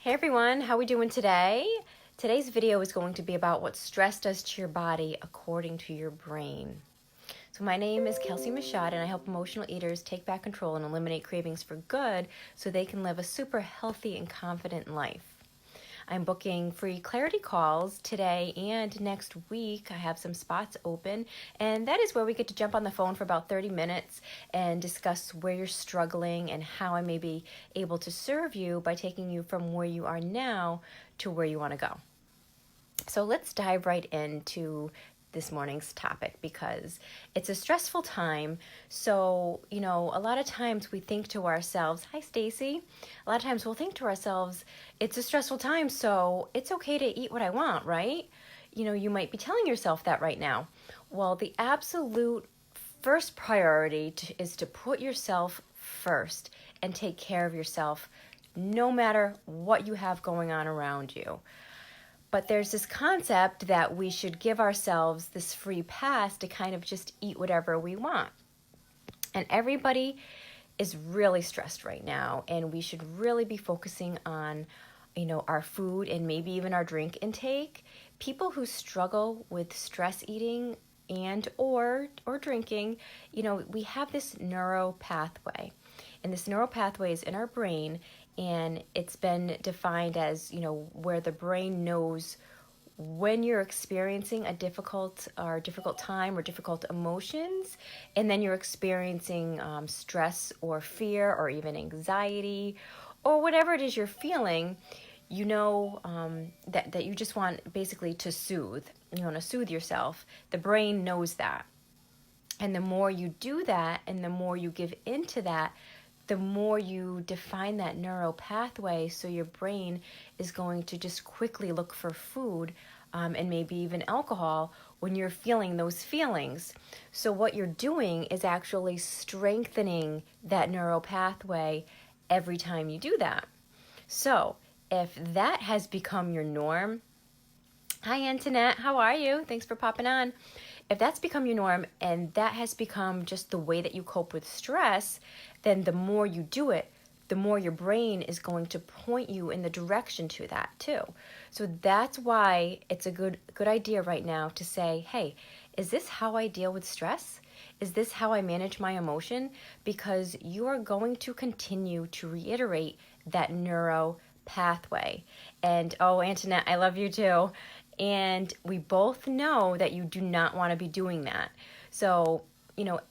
Hey everyone, how are we doing today? Today's video is going to be about what stress does to your body according to your brain. So my name is Kelsie Michaud and I help emotional eaters take back control and eliminate cravings for good so they can live a super healthy and confident life. I'm booking free clarity calls today and next week. I have some spots open, and that is where we get to jump on the phone for about 30 minutes and discuss where you're struggling and how I may be able to serve you by taking you from where you are now to where you want to go. So let's dive right into this morning's topic because it's a stressful time. So, a lot of times we think to ourselves, hi, Stacy. A lot of times we'll think to ourselves, it's a stressful time, so it's okay to eat what I want, right? You might be telling yourself that right now. Well, the absolute first priority is to put yourself first and take care of yourself no matter what you have going on around you. But there's this concept that we should give ourselves this free pass to kind of just eat whatever we want. And everybody is really stressed right now, and we should really be focusing on, our food and maybe even our drink intake. People who struggle with stress eating and or drinking, we have this neuro pathway. And this neural pathway is in our brain, and it's been defined as, where the brain knows when you're experiencing a difficult time or difficult emotions, and then you're experiencing stress or fear or even anxiety or whatever it is you're feeling, that you just want basically to soothe. You want to soothe yourself. The brain knows that. And the more you do that and the more you give into that, the more you define that neural pathway, so your brain is going to just quickly look for food and maybe even alcohol when you're feeling those feelings. So what you're doing is actually strengthening that neural pathway every time you do that. So if that has become your norm, hi Antoinette, how are you? Thanks for popping on. If that's become your norm and that has become just the way that you cope with stress, then the more you do it, the more your brain is going to point you in the direction to that too. So that's why it's a good idea right now to say, hey, is this how I deal with stress? Is this how I manage my emotion? Because you are going to continue to reiterate that neuro pathway. And oh, Antoinette, I love you too. And we both know that you do not want to be doing that. So,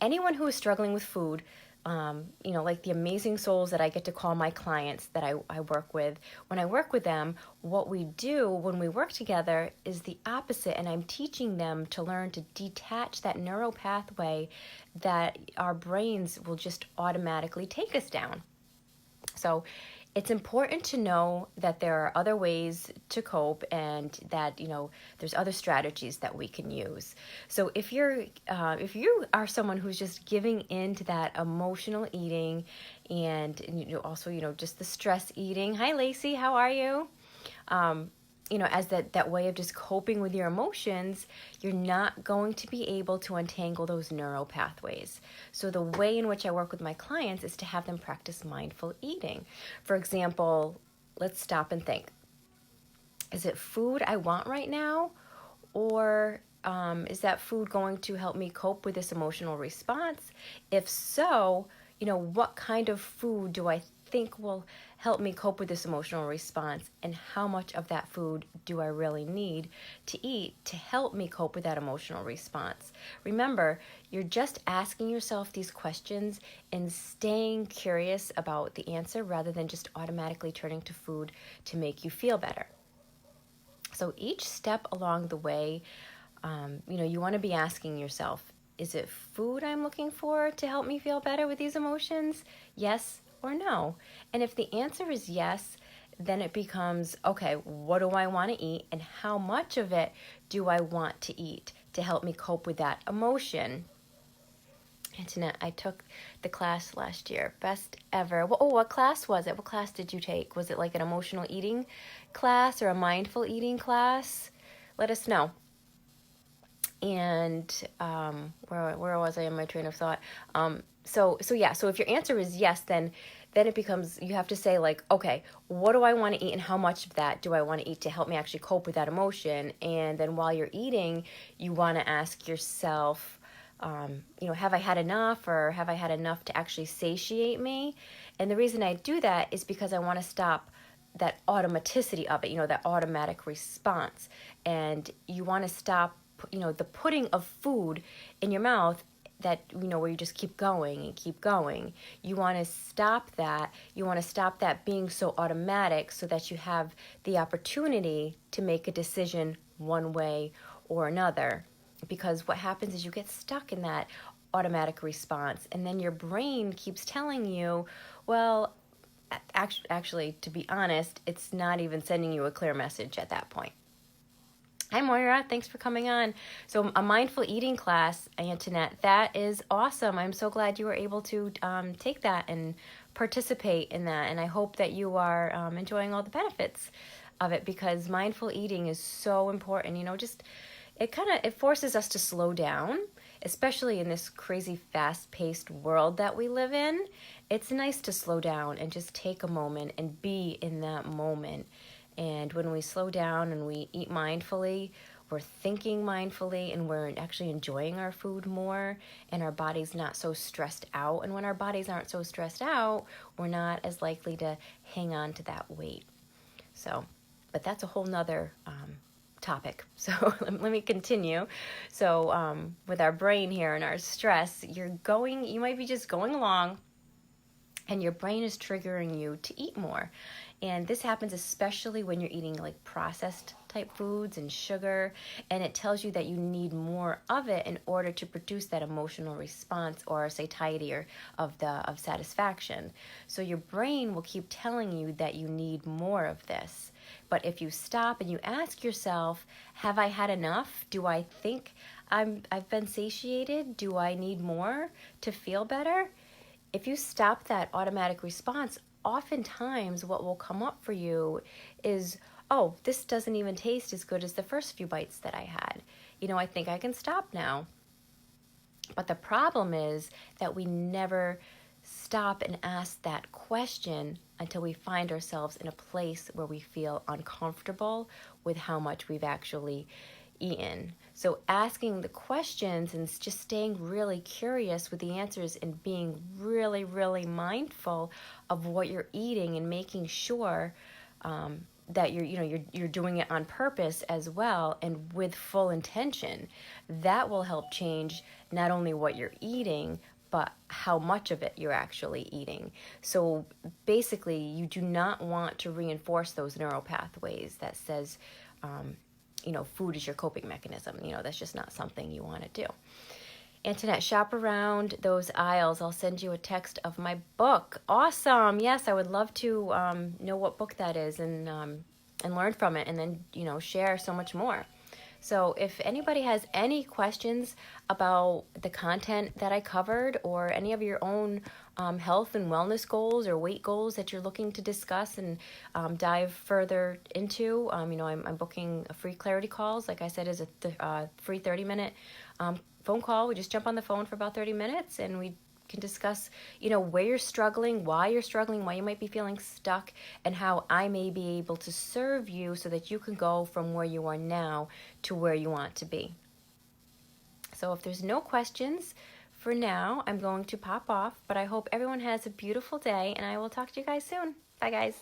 anyone who is struggling with food, like the amazing souls that I get to call my clients that I work with, when I work with them, what we do when we work together is the opposite. And I'm teaching them to learn to detach that neural pathway that our brains will just automatically take us down. So it's important to know that there are other ways to cope and that, there's other strategies that we can use. So if you are someone who's just giving in to that emotional eating and also, just the stress eating. Hi, Lacey, how are you? As that way of just coping with your emotions, you're not going to be able to untangle those neural pathways. So the way in which I work with my clients is to have them practice mindful eating. For example, let's stop and think. Is it food I want right now? Or is that food going to help me cope with this emotional response? If so, what kind of food do I think will help me cope with this emotional response, and how much of that food do I really need to eat to help me cope with that emotional response? Remember, you're just asking yourself these questions and staying curious about the answer rather than just automatically turning to food to make you feel better. So each step along the way, you want to be asking yourself, is it food I'm looking for to help me feel better with these emotions? Yes or no? And if the answer is yes, then it becomes, okay, what do I want to eat and how much of it do I want to eat to help me cope with that emotion? Antoinette, I took the class last year, best ever. What class was it? What class did you take? Was it like an emotional eating class or a mindful eating class? Let us know. And where was I in my train of thought? So if your answer is yes, then then it becomes, you have to say like, okay, what do I want to eat and how much of that do I want to eat to help me actually cope with that emotion? And then while you're eating, you want to ask yourself, have I had enough, or have I had enough to actually satiate me? And the reason I do that is because I want to stop that automaticity of it, that automatic response. And you want to stop, the putting of food in your mouth that, where you just keep going and keep going. You want to stop that. You want to stop that being so automatic so that you have the opportunity to make a decision one way or another. Because what happens is you get stuck in that automatic response, and then your brain keeps telling you, well, actually, to be honest, it's not even sending you a clear message at that point. Hi, Moira. Thanks for coming on. So a mindful eating class, Antoinette, that is awesome. I'm so glad you were able to take that and participate in that. And I hope that you are enjoying all the benefits of it, because mindful eating is so important. It forces us to slow down, especially in this crazy fast-paced world that we live in. It's nice to slow down and just take a moment and be in that moment. And when we slow down and we eat mindfully, we're thinking mindfully, and we're actually enjoying our food more, and our body's not so stressed out. And when our bodies aren't so stressed out, we're not as likely to hang on to that weight. So, but that's a whole nother topic. So let me continue. So with our brain here and our stress, you might be just going along, and your brain is triggering you to eat more. And this happens especially when you're eating like processed type foods and sugar, and it tells you that you need more of it in order to produce that emotional response or satiety or of satisfaction. So your brain will keep telling you that you need more of this. But if you stop and you ask yourself, have I had enough? Do I think I've been satiated? Do I need more to feel better? If you stop that automatic response, oftentimes what will come up for you is, oh, this doesn't even taste as good as the first few bites that I had. I think I can stop now. But the problem is that we never stop and ask that question until we find ourselves in a place where we feel uncomfortable with how much we've actually eaten. So asking the questions and just staying really curious with the answers and being really, really mindful of what you're eating and making sure that you're doing it on purpose as well and with full intention. That will help change not only what you're eating, but how much of it you're actually eating. So basically, you do not want to reinforce those neural pathways that says, food is your coping mechanism. That's just not something you want to do. Antoinette, shop around those aisles. I'll send you a text of my book. Awesome. Yes, I would love to know what book that is and learn from it, and then, share so much more. So if anybody has any questions about the content that I covered, or any of your own health and wellness goals or weight goals that you're looking to discuss and dive further into, I'm booking a free clarity calls. Like I said, is a free 30-minute phone call. We just jump on the phone for about 30 minutes and we can discuss, where you're struggling, why you might be feeling stuck, and how I may be able to serve you so that you can go from where you are now to where you want to be. So if there's no questions for now, I'm going to pop off, but I hope everyone has a beautiful day, and I will talk to you guys soon. Bye, guys.